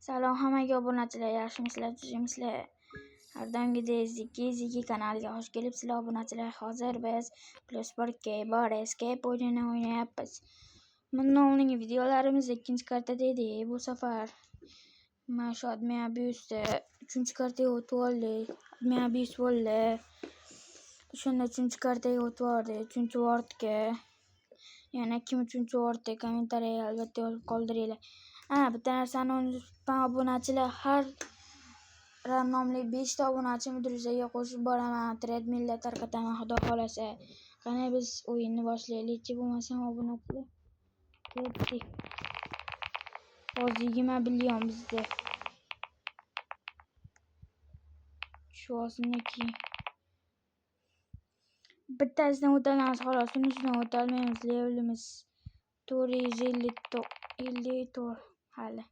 Salom hammaga obunachilar, yaxshimisizlar, tuzukmisizlar? Har doimgidek Ziki kanaliga xush kelibsizlar obunachilar. Hozir biz +1 bor Escape o'yinini o'ynayapmiz. Bundan oldingi videolarimizda ikkinchi kartada edik. Bu safar mana shu AdMe Abuse'da 3-kartaga o'tib oldik. AdMe Abuse bo'ldi. Shunda 3-kartaga o'tib oldik. 3-wordga. Yana kim 3-wordda kommentariya albatta yozib qoldiringlar. Bitta narsani unutmang obunachilar, har randomli 5 ta obunachi Meduzaga qo'shib boraman, treadmillda tarqataman xudo xolasa. Qani biz o'yinni boshlaylik-chi, bo'lmasam obunachilar. Ketdik. Hozir 20 million bizda. Shu osiniki. Bittasidan o'tamiz xolos, unisidan o'tolmaymiz. Levelimiz 454 hali.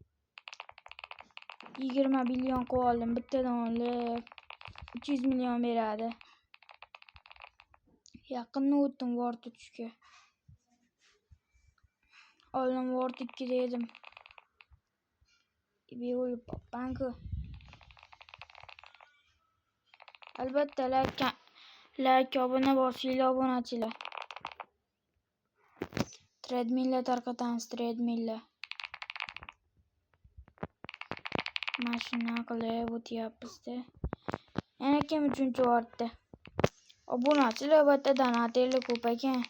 20 million qo'yib oldim. Bittadan olib 300 million beradi. Yaqinni o'tdim Word 3ga. Oldin Word 2 dedim. Be'olib banku. Albatta like obuna bosinglar obunachilar. Treadmillda tarqatamiz, treadmillda. Mashina qilib o'tyapmiz-da. Yana kim 3-wordda? Obunachilar albatta donatinglar ko'p ekan.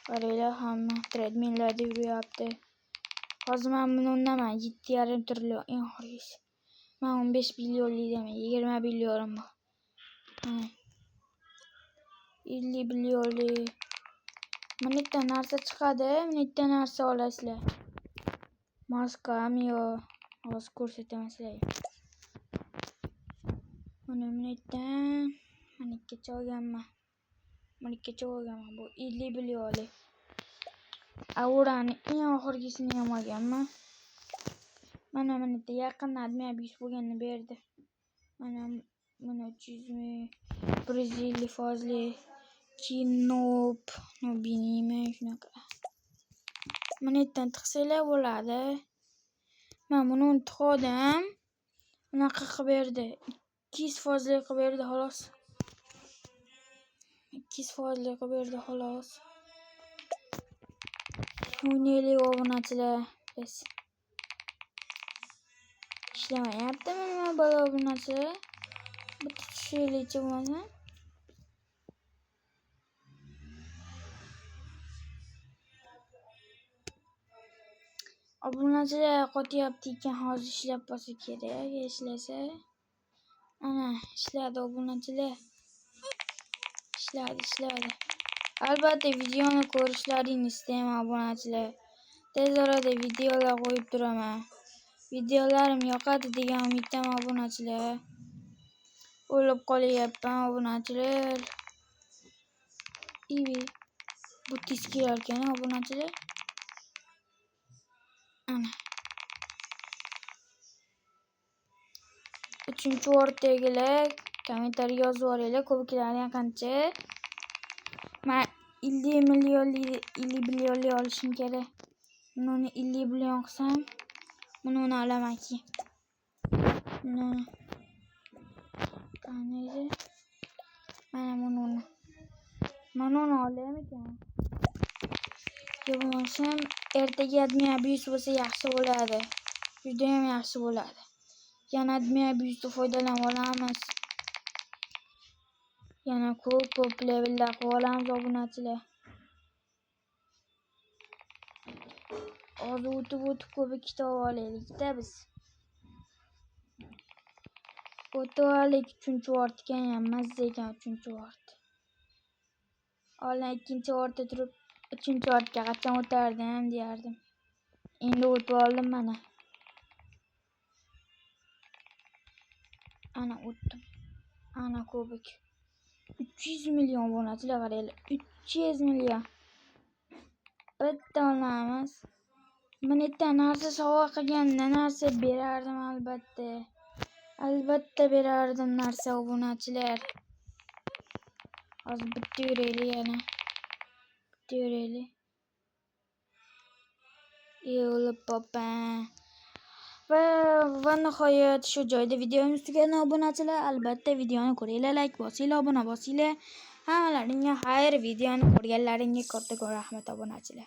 Qaranglar, hamma treadmilllarda yuryapti. Hozir men buni undaman 7,5 trillion eng oxirgisi. Men 15 millionlik deman, 20 millionim bor. 50 millionlik. Minutda narsa chiqadi, minutda narsa olasizlar. Maskam yo'q. Hozir ko'rsataman sizlarga. Mana minutdan 12gacha olganman. 12gacha olganman. Bu 50 millionlik. Aurani eng oxirgisini ham olganman. Mana minutda yaqin AdMe Abuse bo'lganini berdi. Mana 300 ming Braziliya fozli Kinop Nobinimi shunaqa. Minutdan tiqsanglar bo'ladi. Men buni unutdim. Bunaqa qilib berdi. 200 fozli qilib berdi xolos. 200 fozli qilib berdi xolos. O'ynaylik obunachilar. Biz ishlamayaptimi nima bo'la obunachilar? Bitta tushaylikchi bo'lmasa. Obunachilar qotyapti ekan, hozir ishlab bo'lsa kerak, ishlasa. Ana, ishladi obunachilar. Ishladi. Albatta videoni ko'rishlaringizni istayman obunachilar. Tez orada videolar qo'yib turaman. Videolarim yoqadi degan umiddaman obunachilar. O'lib qolyapman obunachilar. Bu tez kelar ekan obunachilar. Ana. 3-worddagilar kommentariy yozib yuboringlar, ko'piklarning qancha. Men 50 millionli olishim kerak. Buni 50 million qilsam, buni olaman-ki. Qaniydi? Mana buni. Mana uni olaymi ekan? Bo'lmasam, ertaga AdMe Abuse bo'lsa yaxshi bo'ladi. Juda ham yaxshi bo'ladi. Yana AdMe Abuse'dan foydalanib olamiz. Yana ko'p levellar qilib olamiz obunachilar. Hozir o'tib ko'p kitob olaylik-da biz. O'tib olaylik 3-wordga ham mazza ekan 3-word. Oldin 2-wordda turib 3-wordga qachon o'tardim deyardim. Endi o'tib oldim mana. Ana o'tdim. Ana kubik. 300 million obunachilar qaranglar. 300 million. Bitta olamiz. Minutda narsa sovg'a qilganda narsa berardim albatta. Albatta berardim narsa obunachilar. Hozir bitta yuraylik yana. Bitta yuraylik. O'lib popan. Va va nihoyat shu joyda videomiz tugadi obunachilar. Albatta videoni ko'ringlar, like bosinglar, obuna bosinglar. Hammalaringga xayr, videoni ko'rganlaringga katta rahmat obunachilar.